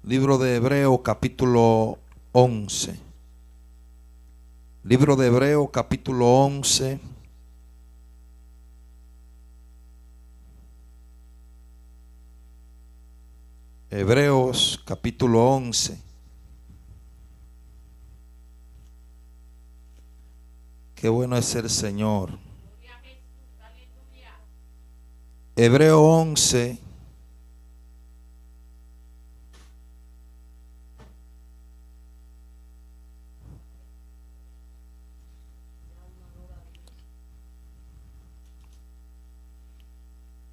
Libro de Hebreos capítulo 11. Libro de Hebreos capítulo 11. Hebreos capítulo 11. Qué bueno es el Señor. Hebreos 11.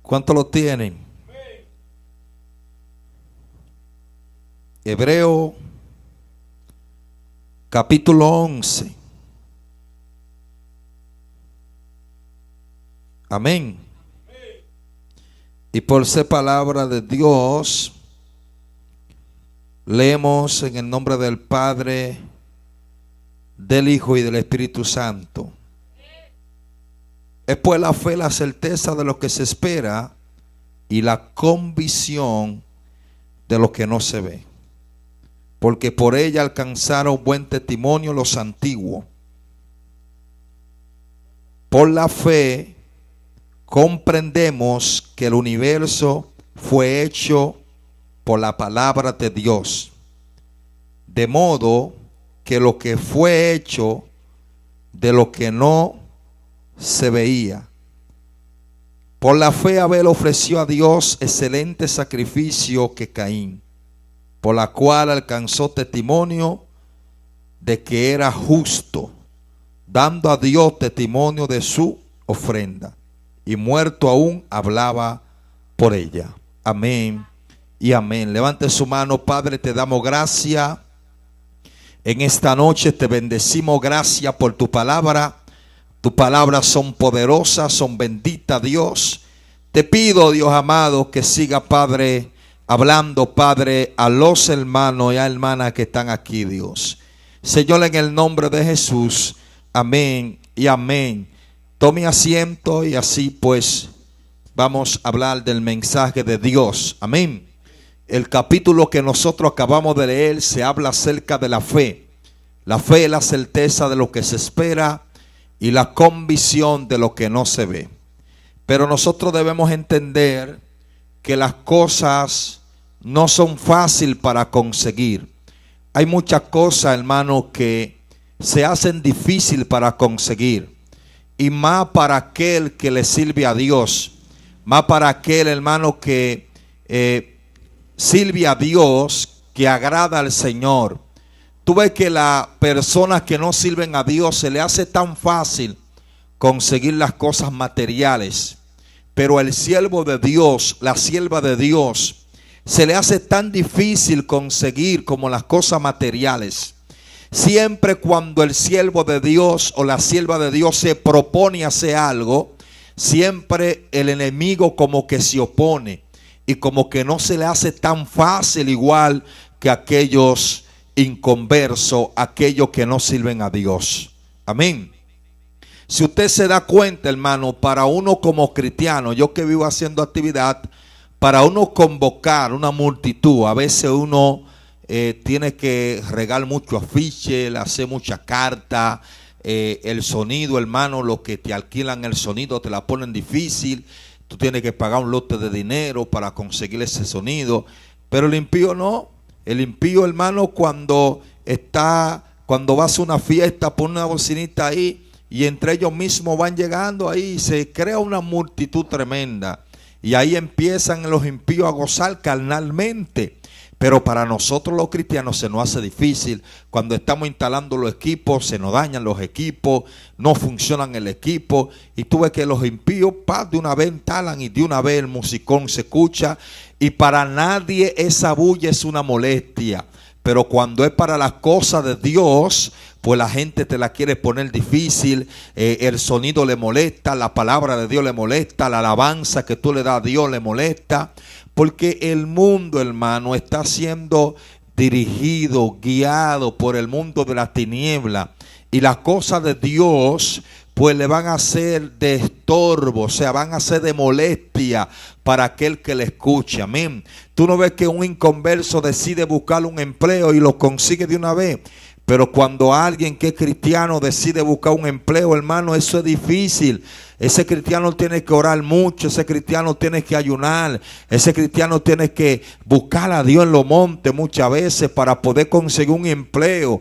¿Cuánto lo tienen? Hebreo capítulo 11. Amén. Y por ser palabra de Dios, leemos en el nombre del Padre, del Hijo y del Espíritu Santo. Es pues la fe, la certeza de lo que se espera y la convicción de lo que no se ve. Porque por ella alcanzaron buen testimonio los antiguos. Por la fe comprendemos que el universo fue hecho por la palabra de Dios, de modo que lo que fue hecho de lo que no se veía. Por la fe Abel ofreció a Dios excelente sacrificio que Caín, por la cual alcanzó testimonio de que era justo, dando a Dios testimonio de su ofrenda, y muerto aún hablaba por ella. Amén y amén. Levante su mano. Padre, te damos gracias en esta noche, te bendecimos. Gracias por tu palabra. Tus palabras son poderosas, son benditas, Dios. Te pido, Dios amado, que siga, Padre, hablando, Padre, a los hermanos y a hermanas que están aquí, Dios. Señor, en el nombre de Jesús, amén y amén. Tome asiento y así pues vamos a hablar del mensaje de Dios. Amén. El capítulo que nosotros acabamos de leer se habla acerca de la fe. La fe es la certeza de lo que se espera y la convicción de lo que no se ve. Pero nosotros debemos entender que las cosas no son fáciles para conseguir. Hay muchas cosas, hermano, que se hacen difícil para conseguir. Y más para aquel que le sirve a Dios. Más para aquel, hermano, que sirve a Dios, que agrada al Señor. Tú ves que las personas que no sirven a Dios se le hace tan fácil conseguir las cosas materiales. Pero el siervo de Dios, la sierva de Dios, se le hace tan difícil conseguir como las cosas materiales. Siempre cuando el siervo de Dios o la sierva de Dios se propone hacer algo, siempre el enemigo como que se opone y como que no se le hace tan fácil, igual que aquellos inconversos, aquellos que no sirven a Dios. Amén. Si usted se da cuenta, hermano, para uno como cristiano, yo que vivo haciendo actividad, para uno convocar una multitud, a veces uno tiene que regar mucho afiche, hacer muchas cartas, el sonido, hermano, los que te alquilan el sonido te la ponen difícil, tú tienes que pagar un lote de dinero para conseguir ese sonido, pero el impío no. El impío, hermano, cuando va a hacer una fiesta, pone una bocinita ahí y entre ellos mismos van llegando ahí y se crea una multitud tremenda. Y ahí empiezan los impíos a gozar carnalmente. Pero para nosotros los cristianos se nos hace difícil. Cuando estamos instalando los equipos, se nos dañan los equipos, no funcionan el equipo. Y tú ves que los impíos de una vez instalan y de una vez el musicón se escucha. Y para nadie esa bulla es una molestia. Pero cuando es para las cosas de Dios, pues la gente te la quiere poner difícil. El sonido le molesta, la palabra de Dios le molesta, la alabanza que tú le das a Dios le molesta. Porque el mundo, hermano, está siendo dirigido, guiado por el mundo de las tinieblas. Y las cosas de Dios pues le van a ser de estorbo, o sea, van a ser de molestia para aquel que le escuche. Amén. Tú no ves que un inconverso decide buscar un empleo y lo consigue de una vez. Pero cuando alguien que es cristiano decide buscar un empleo, hermano, eso es difícil. Ese cristiano tiene que orar mucho, ese cristiano tiene que ayunar, ese cristiano tiene que buscar a Dios en los montes muchas veces para poder conseguir un empleo.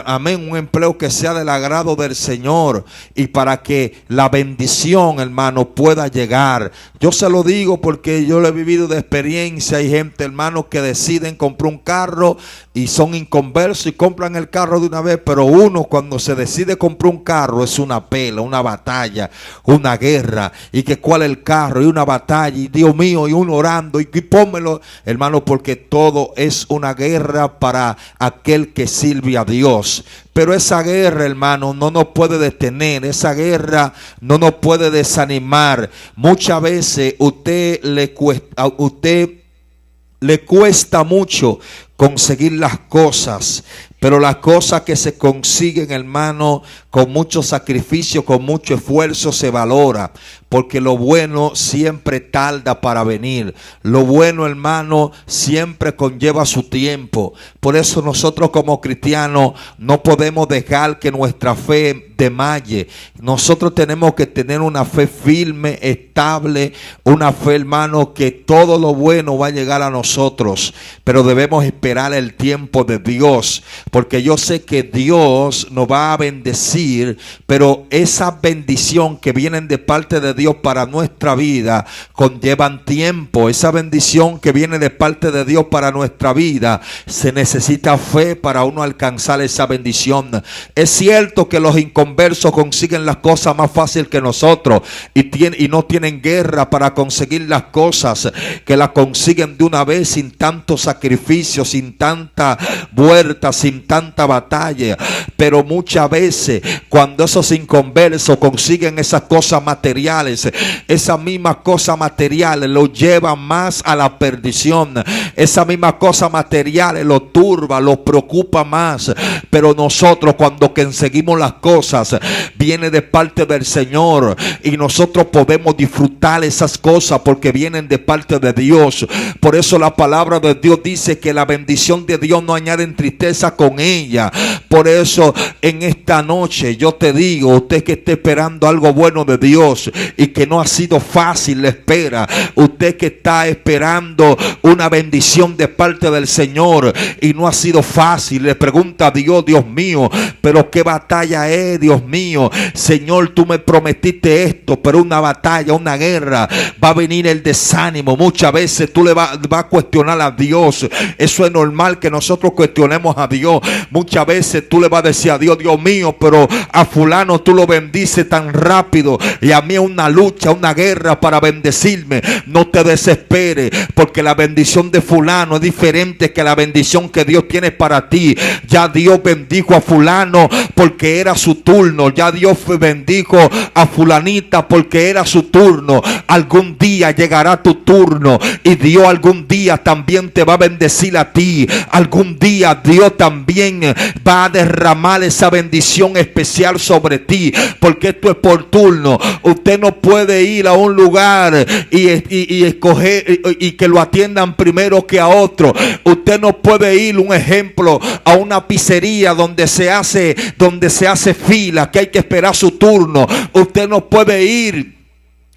Amén, un empleo que sea del agrado del Señor y para que la bendición, hermano, pueda llegar. Yo se lo digo porque yo lo he vivido de experiencia. Hay gente, hermano, que deciden comprar un carro y son inconversos y compran el carro de una vez, pero uno cuando se decide comprar un carro es una pelea, una batalla, una guerra, y que cuál es el carro, y una batalla, y Dios mío, y uno orando, y pónmelo, hermano, porque todo es una guerra para aquel que sirve a Dios. Pero esa guerra, hermano, no nos puede detener, esa guerra no nos puede desanimar. Muchas veces usted le cuesta mucho conseguir las cosas, pero las cosas que se consiguen, hermano, con mucho sacrificio, con mucho esfuerzo, se valora, porque lo bueno siempre tarda para venir. Lo bueno, hermano, siempre conlleva su tiempo. Por eso nosotros como cristianos no podemos dejar que nuestra fe desmaye. Nosotros tenemos que tener una fe firme, estable, una fe, hermano, que todo lo bueno va a llegar a nosotros, pero debemos esperar el tiempo de Dios, porque yo sé que Dios nos va a bendecir, pero esa bendición que vienen de parte de Dios para nuestra vida conllevan tiempo. Esa bendición que viene de parte de Dios para nuestra vida, se necesita fe para uno alcanzar esa bendición. Es cierto que los inconversos consiguen las cosas más fácil que nosotros y no tienen guerra para conseguir las cosas, que las consiguen de una vez sin tanto sacrificio, sin tanta vuelta, sin tanta batalla. Pero muchas veces cuando esos inconversos consiguen esas cosas materiales, esas mismas cosas materiales los llevan más a la perdición. Esas mismas cosas materiales los turba, los preocupa más. Pero nosotros, cuando conseguimos las cosas, viene de parte del Señor, y nosotros podemos disfrutar esas cosas porque vienen de parte de Dios. Por eso la palabra de Dios dice que la bendición de Dios no añade tristeza con ella. Por eso en esta noche yo te digo, usted que esté esperando algo bueno de Dios y que no ha sido fácil la espera, usted que está esperando una bendición de parte del Señor y no ha sido fácil, le pregunta a Dios: Dios mío, pero qué batalla es, Dios mío. Señor, tú me prometiste esto, pero una batalla, una guerra, va a venir el desánimo. Muchas veces tú le vas a cuestionar a Dios. Eso es normal que nosotros cuestionemos a Dios. Muchas veces tú le vas a decir a Dios: Dios mío, pero a fulano tú lo bendices tan rápido y a mí es una lucha, una guerra para bendecirme. No te desesperes, porque la bendición de fulano es diferente que la bendición que Dios tiene para ti. Ya Dios bendijo a fulano porque era su turno. Ya Dios bendijo a fulanita porque era su turno. Algún día llegará tu turno y Dios algún día también te va a bendecir a ti. Algún día Dios también va a derramar esa bendición especial sobre ti, porque esto es por turno. Usted no puede ir a un lugar y escoger y que lo atiendan primero que a otro. Usted no puede ir, un ejemplo, a una pizzería donde se hace fila, que hay que esperar su turno. Usted no puede ir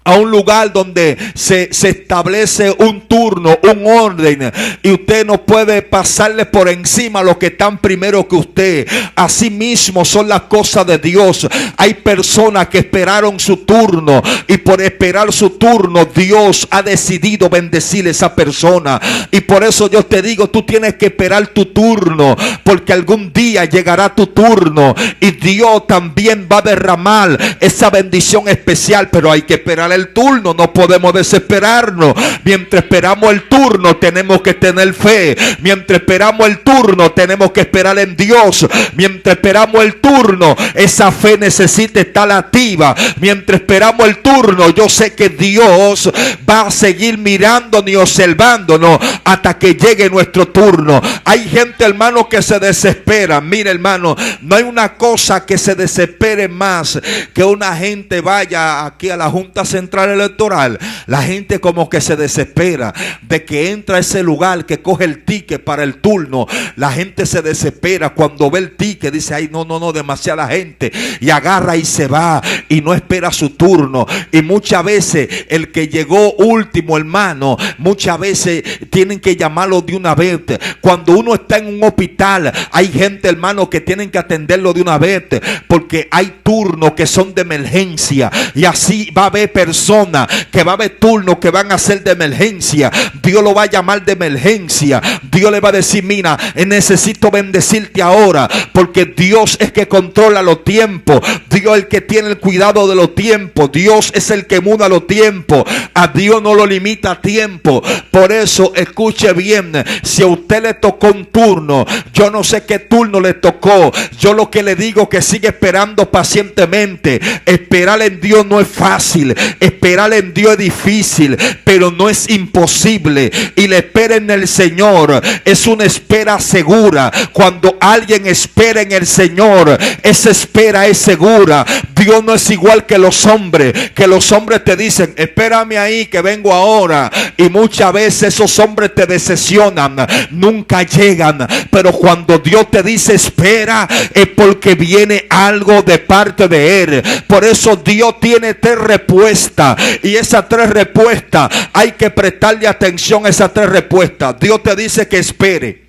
a un lugar donde se establece un turno, un orden, y usted no puede pasarle por encima a los que están primero que usted. Así mismo son las cosas de Dios. Hay personas que esperaron su turno, y por esperar su turno Dios ha decidido bendecir a esa persona. Y por eso yo te digo, tú tienes que esperar tu turno, porque algún día llegará tu turno y Dios también va a derramar esa bendición especial, pero hay que esperar esperar el turno, no podemos desesperarnos. Mientras esperamos el turno tenemos que tener fe. Mientras esperamos el turno tenemos que esperar en Dios. Mientras esperamos el turno, esa fe necesita estar activa. Mientras esperamos el turno, yo sé que Dios va a seguir mirándonos y observándonos hasta que llegue nuestro turno. Hay gente, hermano, que se desespera. Mire, hermano, no hay una cosa que se desespere más que una gente vaya aquí a la Junta Central Electoral. La gente como que se desespera de que entra a ese lugar, que coge el ticket para el turno. La gente se desespera cuando ve el ticket, dice, ay, no, demasiada gente, y agarra y se va y no espera su turno. Y muchas veces el que llegó último, hermano, muchas veces tienen que llamarlo de una vez. Cuando uno está en un hospital, hay gente, hermano, que tienen que atenderlo de una vez, porque hay turnos que son de emergencia, y así va a haber personas que va a haber turnos que van a ser de emergencia. Dios lo va a llamar de emergencia. Dios le va a decir, mira, necesito bendecirte ahora, porque Dios es que controla los tiempos. Dios es el que tiene el cuidado de los tiempos. Dios es el que muda los tiempos. A Dios no lo limita a tiempo. Por eso, escuche bien, si a usted le tocó un turno, yo no sé qué turno le tocó, yo lo que le digo que sigue esperando pacientemente. Esperar en Dios no es fácil, esperar en Dios es difícil, pero no es imposible. Y la espera en el Señor es una espera segura. Cuando alguien espera en el Señor, esa espera es segura. Dios no es igual que los hombres, que los hombres te dicen, espérame ahí que vengo ahora, y muchas veces esos hombres te decepcionan, nunca llegan. Pero cuando Dios te dice espera, es porque viene algo de parte de Él. Por eso Dios tiene 3 respuestas, y esas 3 respuestas hay que prestarle atención a esas 3 respuestas. Dios te dice que espere,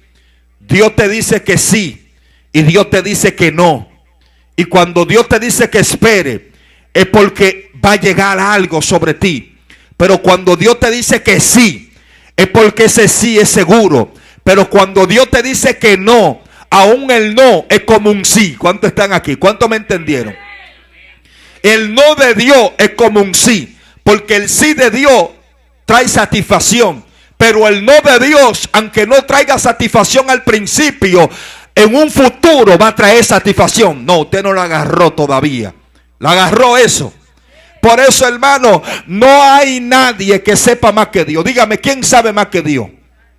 Dios te dice que sí, y Dios te dice que no. Y cuando Dios te dice que espere, es porque va a llegar algo sobre ti. Pero cuando Dios te dice que sí, es porque ese sí es seguro. Pero cuando Dios te dice que no, aún el no es como un sí. ¿Cuántos están aquí? ¿Cuántos me entendieron? El no de Dios es como un sí, porque el sí de Dios trae satisfacción. Pero el no de Dios, aunque no traiga satisfacción al principio, en un futuro va a traer satisfacción. No, usted no la agarró todavía. La agarró eso. Por eso, hermano, no hay nadie que sepa más que Dios. Dígame, ¿quién sabe más que Dios?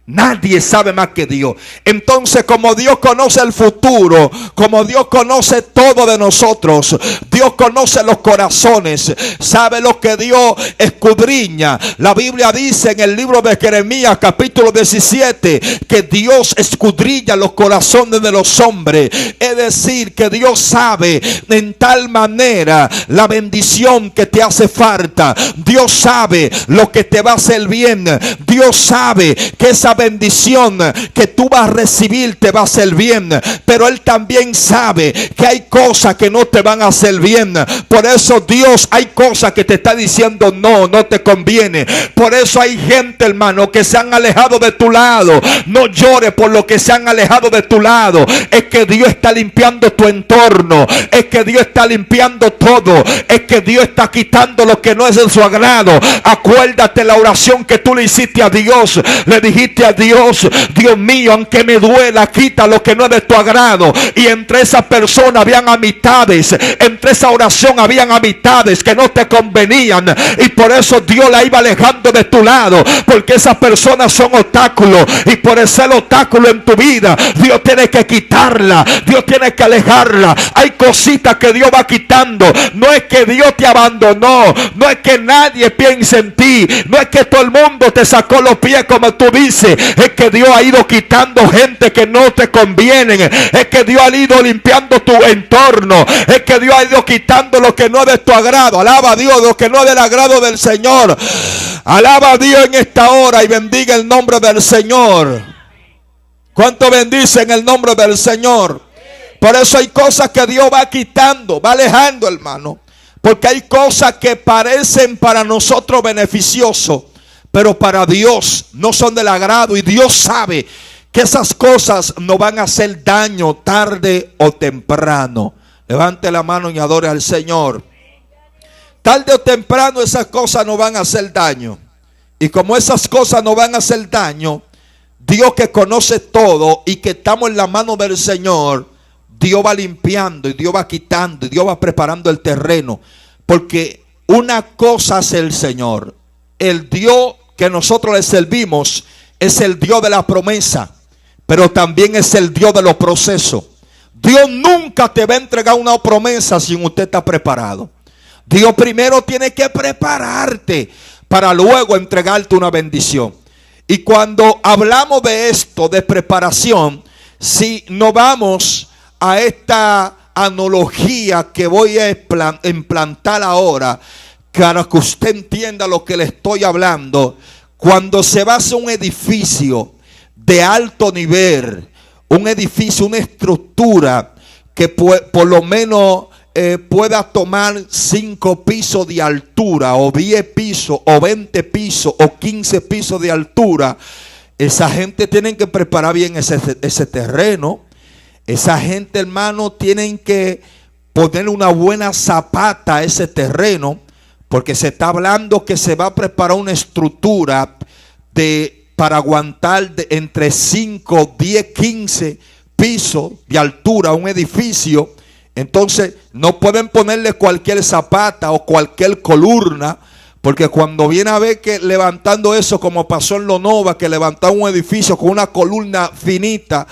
Nadie sabe más que Dios. Entonces, como Dios conoce el futuro, como Dios conoce todo de nosotros, Dios conoce los corazones, sabe lo que Dios escudriña. La Biblia dice en el libro de Jeremías capítulo 17 que Dios escudriña los corazones de los hombres. Es decir, que Dios sabe en tal manera la bendición que te hace falta. Dios sabe lo que te va a hacer bien. Dios sabe que esa bendición que tú vas a recibir te va a hacer bien, pero Él también sabe que hay cosas que no te van a hacer bien. Por eso Dios hay cosas que te está diciendo no te conviene. Por eso hay gente, hermano, que se han alejado de tu lado. No llores por lo que se han alejado de tu lado. Es que Dios está limpiando tu entorno, es que Dios está limpiando todo, es que Dios está quitando lo que no es de su agrado. Acuérdate la oración que tú le hiciste a Dios. Le dijiste a Dios, Dios mío, aunque me duela, quita lo que no es de tu agrado. Y entre esas personas habían amistades, entre esa oración habían amistades que no te convenían, y por eso Dios la iba alejando de tu lado, porque esas personas son obstáculos, y por ese obstáculo en tu vida Dios tiene que quitarla, Dios tiene que alejarla. Hay cositas que Dios va quitando. No es que Dios te abandonó, no es que nadie piense en ti, no es que todo el mundo te sacó los pies como tú dices. Es que Dios ha ido quitando gente que no te convienen. Es que Dios ha ido limpiando tu entorno. Es que Dios ha ido quitando lo que no es de tu agrado. Alaba a Dios, lo que no es del agrado del Señor. Alaba a Dios en esta hora y bendiga el nombre del Señor. ¿Cuánto bendicen el nombre del Señor? Por eso hay cosas que Dios va quitando, va alejando, hermano. Porque hay cosas que parecen para nosotros beneficiosas, pero para Dios no son del agrado. Y Dios sabe que esas cosas nos van a hacer daño tarde o temprano. Levante la mano y adore al Señor. tarde o temprano esas cosas nos van a hacer daño. Y como esas cosas nos van a hacer daño, Dios, que conoce todo y que estamos en la mano del Señor, Dios va limpiando y Dios va quitando y Dios va preparando el terreno. Porque una cosa hace el Señor. El Dios que nosotros le servimos es el Dios de la promesa, pero también es el Dios de los procesos. Dios nunca te va a entregar una promesa sin usted estar preparado. Dios primero tiene que prepararte para luego entregarte una bendición. Y cuando hablamos de esto, de preparación, si nos vamos a esta analogía que voy a implantar ahora, para que usted entienda lo que le estoy hablando. Cuando se va a hacer un edificio de alto nivel, un edificio, una estructura que por lo menos pueda tomar 5 pisos de altura, o 10 pisos, o 20 pisos, o 15 pisos de altura, esa gente tiene que preparar bien ese terreno. Esa gente, hermano, tienen que poner una buena zapata a ese terreno, porque se está hablando que se va a preparar una estructura para aguantar entre 5, 10, 15 pisos de altura, un edificio. Entonces no pueden ponerle cualquier zapata o cualquier columna, porque cuando viene a ver que levantando eso, como pasó en Lonova, que levantaron un edificio con una columna finita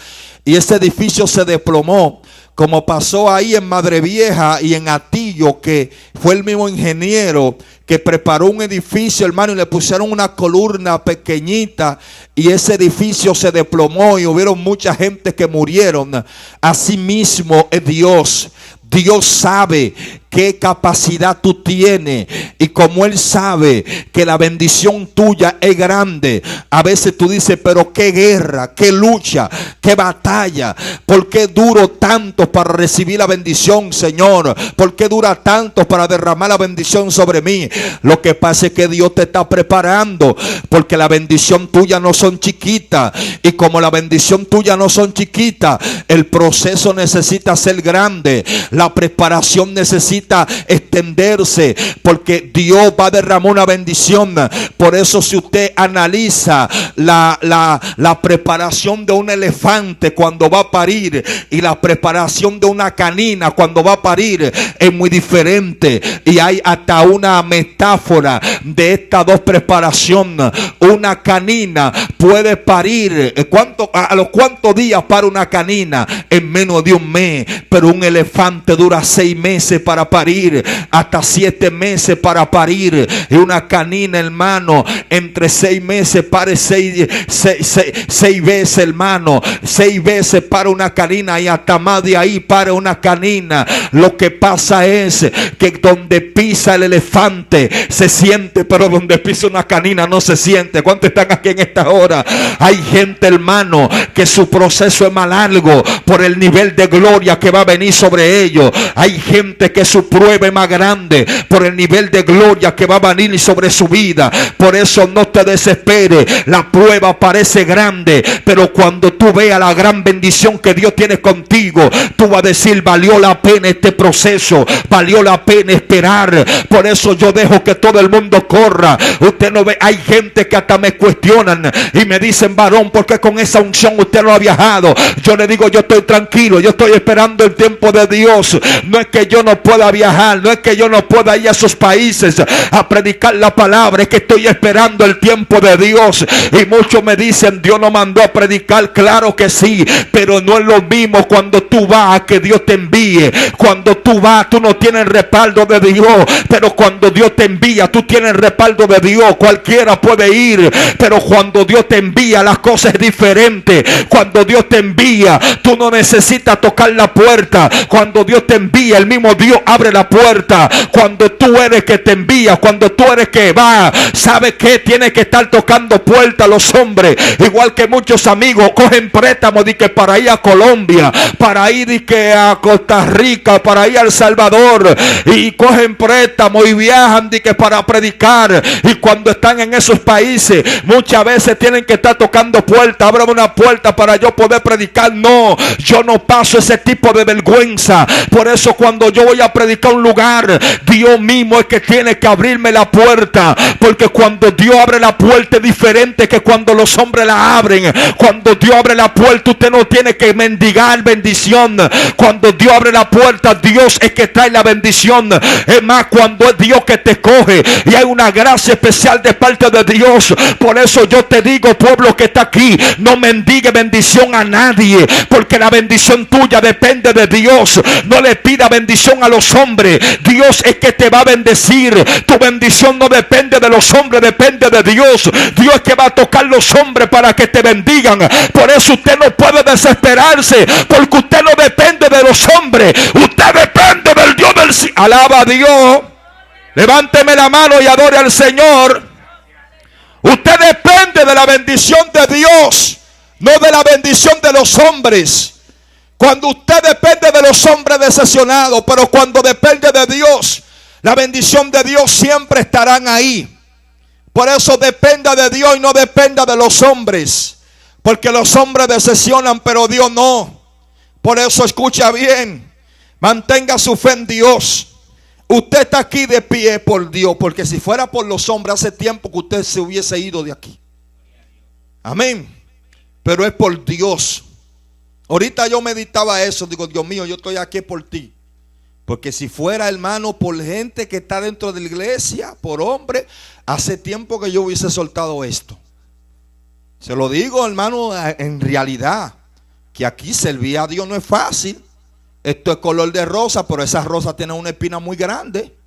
y ese edificio se desplomó, como pasó ahí en Madre Vieja y en Atillo, que fue el mismo ingeniero que preparó un edificio, hermano, y le pusieron una columna pequeñita y ese edificio se desplomó y hubieron mucha gente que murieron. Así mismo es Dios. Dios sabe qué capacidad tú tienes, y como Él sabe que la bendición tuya es grande, a veces tú dices, pero qué guerra, qué lucha, qué batalla, ¿por qué duro tanto para recibir la bendición, Señor? ¿Por qué dura tanto para derramar la bendición sobre mí? Lo que pasa es que Dios te está preparando, porque la bendición tuya no son chiquitas, y como la bendición tuya no son chiquitas, el proceso necesita ser grande, la preparación necesita extenderse, porque Dios va a derramar una bendición. Por eso, si usted analiza la preparación de un elefante cuando va a parir y la preparación de una canina cuando va a parir, es muy diferente. Y hay hasta una metáfora de estas dos preparaciones. Una canina puede parir, ¿a los cuántos días para una canina? En menos de un mes. Pero un elefante dura 6 meses para parir, hasta 7 meses para parir. Y una canina, hermano, entre 6 meses pare 6 veces, hermano. 6 veces para una canina, y hasta más de ahí para una canina. Lo que pasa es que donde pisa el elefante se siente, pero donde pisa una canina no se siente. ¿Cuántos están aquí en esta hora? Hay gente, hermano, que su proceso es más largo por el nivel de gloria que va a venir sobre ellos. Hay gente que su prueba es más grande por el nivel de gloria que va a venir sobre su vida. Por eso no te desesperes. La prueba parece grande, pero cuando tú veas la gran bendición que Dios tiene contigo, tú vas a decir, valió la pena este proceso, valió la pena esperar. Por eso yo dejo que todo el mundo corra. Usted no ve, hay gente que hasta me cuestionan y me dicen, varón, ¿por qué con esa unción usted no ha viajado? Yo le digo, yo estoy tranquilo, yo estoy esperando el tiempo de Dios. No es que yo no pueda viajar, no es que yo no pueda ir a esos países a predicar la palabra, es que estoy esperando el tiempo de Dios. Y muchos me dicen, Dios no mandó a predicar. Claro que sí, pero no es lo mismo cuando tú vas a que Dios te envíe. Cuando tú vas, tú no tienes el respaldo de Dios, pero cuando Dios te envía, tú tienes el respaldo de Dios. Cualquiera puede ir, pero cuando Dios te envía, las cosas es diferente. Cuando Dios te envía, tú no necesitas tocar la puerta. Cuando Dios te envía, el mismo Dios abre la puerta. Cuando tú eres que te envía, cuando tú eres que va, ¿sabe qué? Tienes que estar tocando puertas los hombres. Igual que muchos amigos cogen préstamos de que para ir a Colombia, para ir de que a Costa Rica, para ir a El Salvador, y cogen préstamos y viajan de que para predicar. Y cuando están en esos países, muchas veces tienen que estar tocando puertas. Ábrame una puerta para yo poder predicar. No, yo no paso ese tipo de vergüenza. Por eso cuando yo voy a predicar, predicar un lugar, Dios mismo es que tiene que abrirme la puerta. Porque cuando Dios abre la puerta es diferente que cuando los hombres la abren. Cuando Dios abre la puerta, usted no tiene que mendigar bendición. Cuando Dios abre la puerta, Dios es que trae la bendición. Es más, cuando es Dios que te coge y hay una gracia especial de parte de Dios. Por eso yo te digo, pueblo que está aquí, no mendigue bendición a nadie, porque la bendición tuya depende de Dios. No le pida bendición a los hombres. Dios es que te va a bendecir. Tu bendición no depende de los hombres, depende de Dios. Dios es que va a tocar los hombres para que te bendigan. Por eso usted no puede desesperarse, porque usted no depende de los hombres, usted depende del Dios del cielo. Alaba a Dios. Levánteme la mano y adore al Señor. Usted depende de la bendición de Dios, no de la bendición de los hombres. Cuando usted depende de los hombres, decepcionado, pero cuando depende de Dios, la bendición de Dios siempre estarán ahí. Por eso dependa de Dios y no dependa de los hombres, porque los hombres decepcionan, pero Dios no. Por eso escucha bien, mantenga su fe en Dios. Usted está aquí de pie por Dios, porque si fuera por los hombres, hace tiempo que usted se hubiese ido de aquí. Amén. Pero es por Dios. Ahorita yo meditaba eso, digo, Dios mío, yo estoy aquí por ti. Porque si fuera, hermano, por gente que está dentro de la iglesia, por hombre, hace tiempo que yo hubiese soltado esto. Se lo digo, hermano, en realidad, que aquí servir a Dios no es fácil. Esto es color de rosa, pero esa rosa tiene una espina muy grande.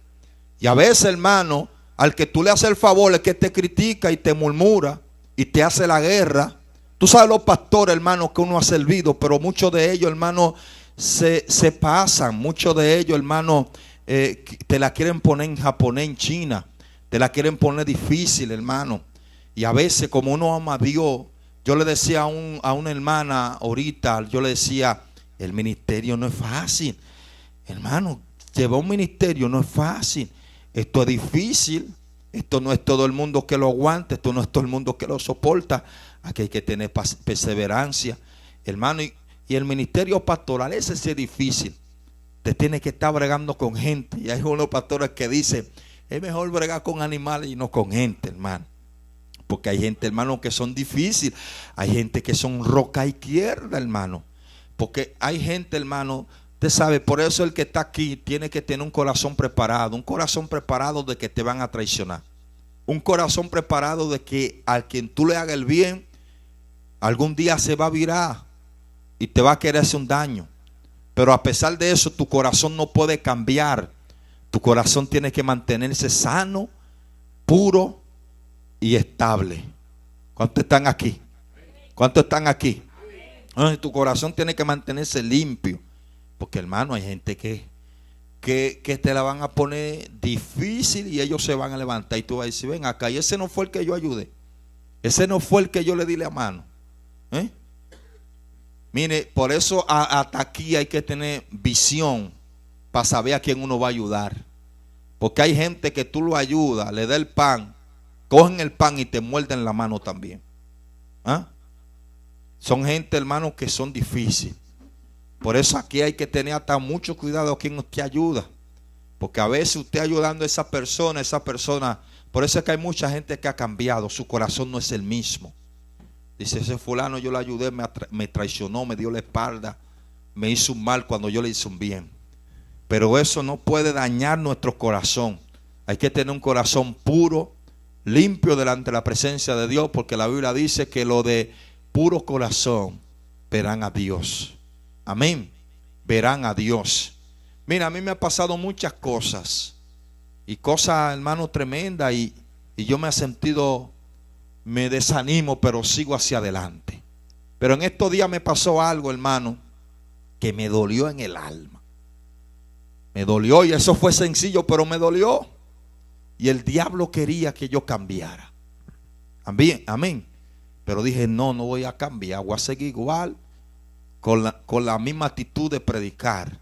Y a veces, hermano, al que tú le haces el favor, es que te critica y te murmura y te hace la guerra. Tú sabes los pastores, hermano, que uno ha servido, pero muchos de ellos, hermano, se pasan. Muchos de ellos, hermano, te la quieren poner en japonés, en China. Te la quieren poner difícil, hermano. Y a veces, como uno ama a Dios, yo le decía a una hermana ahorita, yo le decía, el ministerio no es fácil. Hermano, llevar un ministerio no es fácil. Esto es difícil. Esto no es todo el mundo que lo aguante. Esto no es todo el mundo que lo soporta. Aquí hay que tener perseverancia, hermano. Y el ministerio pastoral, ese sí es difícil. Usted tiene que estar bregando con gente. Y hay unos pastores que dicen, es mejor bregar con animales y no con gente, hermano. Porque hay gente, hermano, que son difíciles. Hay gente que son roca izquierda, hermano. Porque hay gente, hermano, usted sabe, por eso el que está aquí tiene que tener un corazón preparado. Un corazón preparado de que te van a traicionar. Un corazón preparado de que al quien tú le hagas el bien, algún día se va a virar y te va a querer hacer un daño. Pero a pesar de eso, tu corazón no puede cambiar. Tu corazón tiene que mantenerse sano, puro y estable. ¿Cuántos están aquí? ¿Cuántos están aquí? Tu corazón tiene que mantenerse limpio. Porque, hermano, hay gente que te la van a poner difícil y ellos se van a levantar. Y tú vas a decir, ven acá, y ese no fue el que yo ayudé. Ese no fue el que yo le di la mano. Mire, por eso hasta aquí hay que tener visión para saber a quién uno va a ayudar. Porque hay gente que tú lo ayudas, le da el pan, cogen el pan y te muerden la mano también. Son gente, hermano, que son difíciles. Por eso aquí hay que tener hasta mucho cuidado a quien usted ayuda. Porque a veces usted ayudando a esa persona, por eso es que hay mucha gente que ha cambiado. Su corazón no es el mismo. Dice, ese fulano yo le ayudé, me traicionó, me dio la espalda, me hizo un mal cuando yo le hice un bien. Pero eso no puede dañar nuestro corazón. Hay que tener un corazón puro, limpio delante de la presencia de Dios, porque la Biblia dice que lo de puro corazón verán a Dios. Amén. Verán a Dios. Mira, a mí me ha pasado muchas cosas. Y cosas, hermano, tremendas. Y yo me he sentido, me desanimo, pero sigo hacia adelante. Pero en estos días me pasó algo, hermano, que me dolió en el alma. Me dolió, y eso fue sencillo, pero me dolió. Y el diablo quería que yo cambiara. Amén. Pero dije, no voy a cambiar, voy a seguir igual, con la misma actitud de predicar.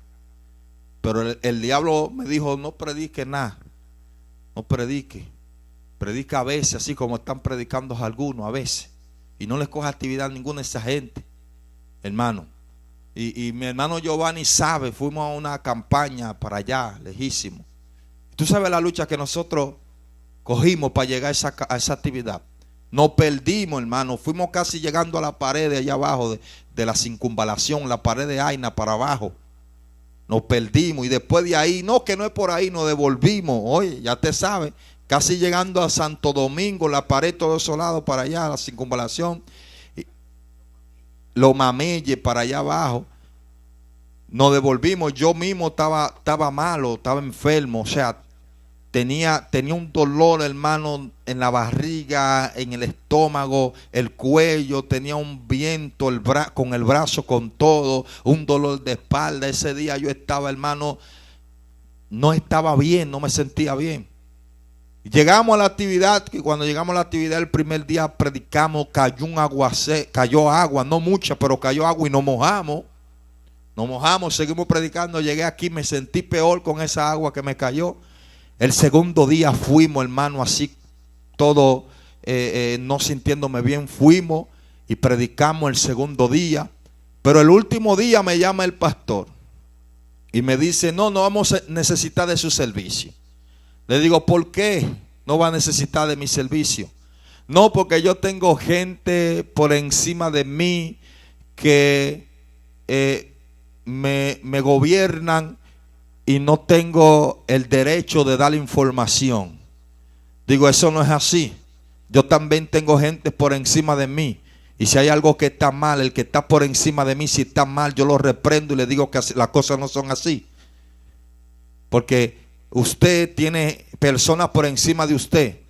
Pero el diablo me dijo, no predique nada, no predique. Predica a veces, así como están predicando algunos a veces. Y no les coja actividad ninguna a esa gente. Hermano, Y mi hermano Giovanni sabe, fuimos a una campaña para allá, lejísimo. Tú sabes la lucha que nosotros cogimos para llegar a esa actividad. Nos perdimos, hermano. Fuimos casi llegando a la pared de allá abajo de la circunvalación, la pared de Aina para abajo. Nos perdimos y después de ahí, no, que no es por ahí, nos devolvimos. Oye, ya te sabes, casi llegando a Santo Domingo, la pared todo desolado para allá, la circunvalación. Los Mameyes para allá abajo. Nos devolvimos. Yo mismo estaba malo, estaba enfermo. O sea, tenía un dolor, hermano, en la barriga, en el estómago, el cuello. Tenía un viento con el brazo, con todo. Un dolor de espalda. Ese día yo estaba, hermano, no estaba bien, no me sentía bien. Llegamos a la actividad, y cuando llegamos a la actividad el primer día predicamos, cayó un aguacero, cayó agua, no mucha, pero cayó agua y nos mojamos. Nos mojamos, seguimos predicando, llegué aquí, me sentí peor con esa agua que me cayó. El segundo día fuimos, hermano, así todo no sintiéndome bien, fuimos y predicamos el segundo día. Pero el último día me llama el pastor y me dice, no vamos a necesitar de su servicio. Le digo, ¿por qué no va a necesitar de mi servicio? No, porque yo tengo gente por encima de mí que me gobiernan y no tengo el derecho de dar información. Digo, eso no es así. Yo también tengo gente por encima de mí. Y si hay algo que está mal, el que está por encima de mí, si está mal, yo lo reprendo y le digo que las cosas no son así. Porque usted tiene personas por encima de usted,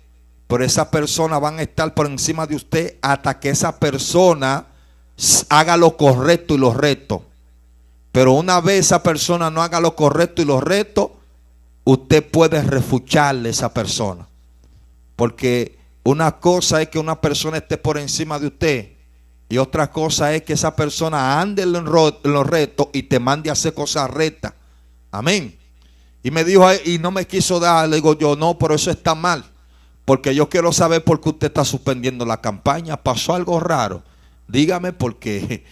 pero esas personas van a estar por encima de usted hasta que esa persona haga lo correcto y lo recto. Pero una vez esa persona no haga lo correcto y lo recto, usted puede refucharle a esa persona. Porque una cosa es que una persona esté por encima de usted y otra cosa es que esa persona ande en lo recto y te mande a hacer cosas rectas. Amén. Y me dijo, y no me quiso dar, le digo yo, no, pero eso está mal. Porque yo quiero saber por qué usted está suspendiendo la campaña. ¿Pasó algo raro? Dígame, porque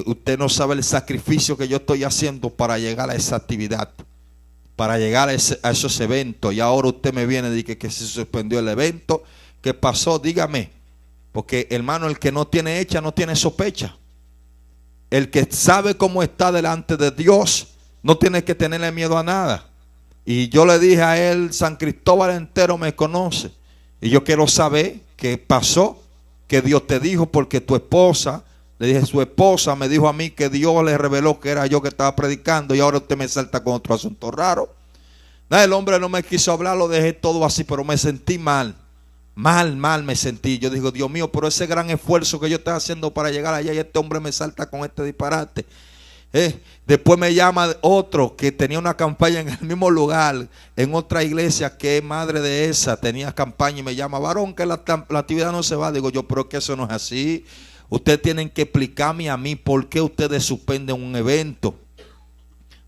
usted no sabe el sacrificio que yo estoy haciendo para llegar a esa actividad, para llegar a esos eventos. Y ahora usted me viene y dice que se suspendió el evento. ¿Qué pasó? Dígame. Porque, hermano, el que no tiene hecha no tiene sospecha. El que sabe cómo está delante de Dios no tiene que tenerle miedo a nada. Y yo le dije a él, San Cristóbal entero me conoce. Y yo quiero saber qué pasó, que Dios te dijo, porque tu esposa, le dije, su esposa me dijo a mí que Dios le reveló que era yo que estaba predicando y ahora usted me salta con otro asunto raro. Nada, el hombre no me quiso hablar, lo dejé todo así, pero me sentí mal. Mal me sentí. Yo digo, Dios mío, pero ese gran esfuerzo que yo estoy haciendo para llegar allá y este hombre me salta con este disparate. Después me llama otro que tenía una campaña en el mismo lugar, en otra iglesia que es madre de esa, tenía campaña y me llama, varón, que la actividad no se va. Digo yo, pero que eso no es así. Ustedes tienen que explicarme a mí por qué ustedes suspenden un evento.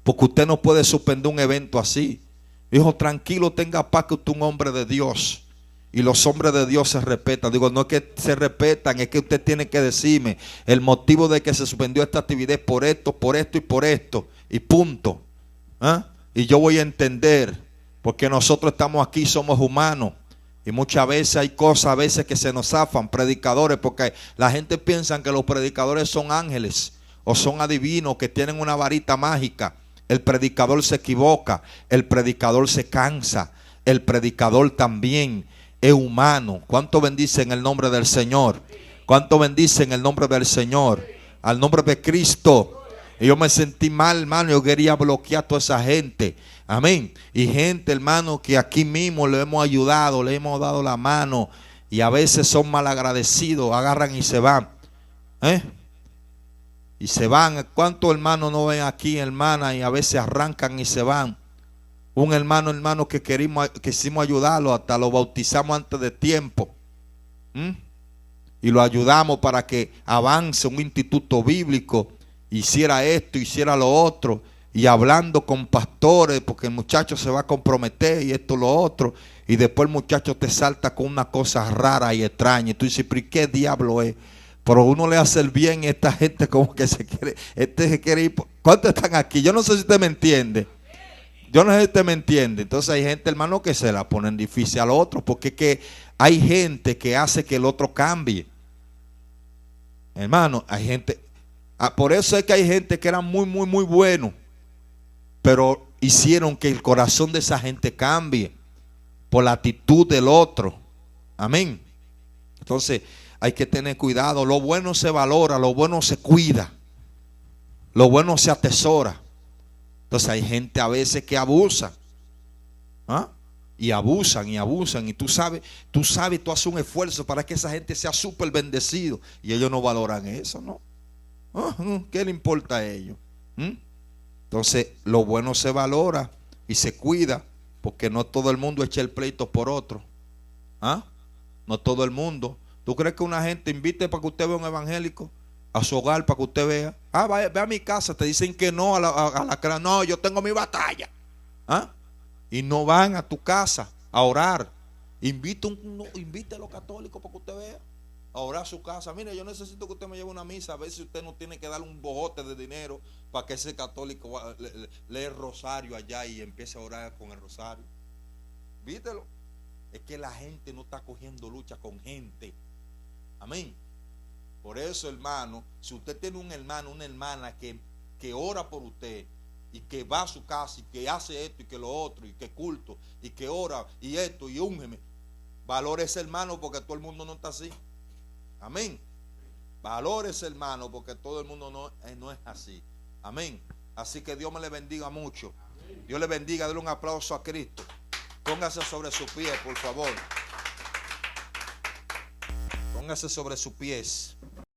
Porque usted no puede suspender un evento así. Dijo, tranquilo, tenga paz, que usted es un hombre de Dios. Y los hombres de Dios se respetan. Digo, no es que se respetan, es que usted tiene que decirme el motivo de que se suspendió esta actividad es por esto y por esto. Y punto. Y yo voy a entender, porque nosotros estamos aquí, somos humanos. Y muchas veces hay cosas a veces que se nos zafan, predicadores, porque la gente piensa que los predicadores son ángeles o son adivinos que tienen una varita mágica. El predicador se equivoca, el predicador se cansa, el predicador también es humano. ¿Cuánto bendicen el nombre del Señor? ¿Cuánto bendicen el nombre del Señor? Al nombre de Cristo. Y yo me sentí mal, hermano. Yo quería bloquear a toda esa gente. Amén. Y gente, hermano, que aquí mismo le hemos ayudado, le hemos dado la mano. Y a veces son malagradecidos. Agarran y se van. Y se van. ¿Cuántos hermanos no ven aquí, hermana? Y a veces arrancan y se van. Un hermano que quisimos ayudarlo, hasta lo bautizamos antes de tiempo. Y lo ayudamos para que avance un instituto bíblico, hiciera esto, hiciera lo otro, y hablando con pastores, porque el muchacho se va a comprometer y esto, lo otro, y después el muchacho te salta con una cosa rara y extraña, y tú dices, pero ¿qué diablo es? Pero uno le hace el bien y esta gente como que se quiere, se quiere ir. ¿Cuántos están aquí? Yo no sé si usted me entiende. Yo no sé si usted me entiende. Entonces hay gente, hermano, que se la ponen difícil al otro, porque es que hay gente que hace que el otro cambie. Hermano, hay gente, por eso es que hay gente que era muy bueno, pero hicieron que el corazón de esa gente cambie por la actitud del otro. Amén. Entonces hay que tener cuidado. Lo bueno se valora, lo bueno se cuida, lo bueno se atesora. Entonces hay gente a veces que abusa, ¿ah? Y abusan. Y tú sabes, tú haces un esfuerzo para que esa gente sea súper bendecido. Y ellos no valoran eso, ¿no? ¿Qué le importa a ellos? Entonces lo bueno se valora y se cuida, porque no todo el mundo echa el pleito por otro. ¿Ah? No todo el mundo. ¿Tú crees que una gente invite para que usted vea un evangélico a su hogar para que usted vea? Ve a mi casa. Te dicen que no a la no, yo tengo mi batalla. ¿Ah? Y no van a tu casa a orar. Invite a los católicos para que usted vea. A orar a su casa. Mire, yo necesito que usted me lleve una misa. A ver si usted no tiene que darle un bojote de dinero para que ese católico lea el rosario allá y empiece a orar con el rosario. Vítelo. Es que la gente no está cogiendo lucha con gente. Amén. Por eso, hermano, si usted tiene un hermano, una hermana que ora por usted, y que va a su casa y que hace esto y que lo otro y que culto y que ora y esto y úngeme, valore ese hermano, porque todo el mundo no está así. Amén. Valore ese hermano, porque todo el mundo no es así. Amén. Así que Dios me le bendiga mucho. Dios le bendiga. Dele un aplauso a Cristo. Póngase sobre sus pies, por favor. Póngase sobre sus pies.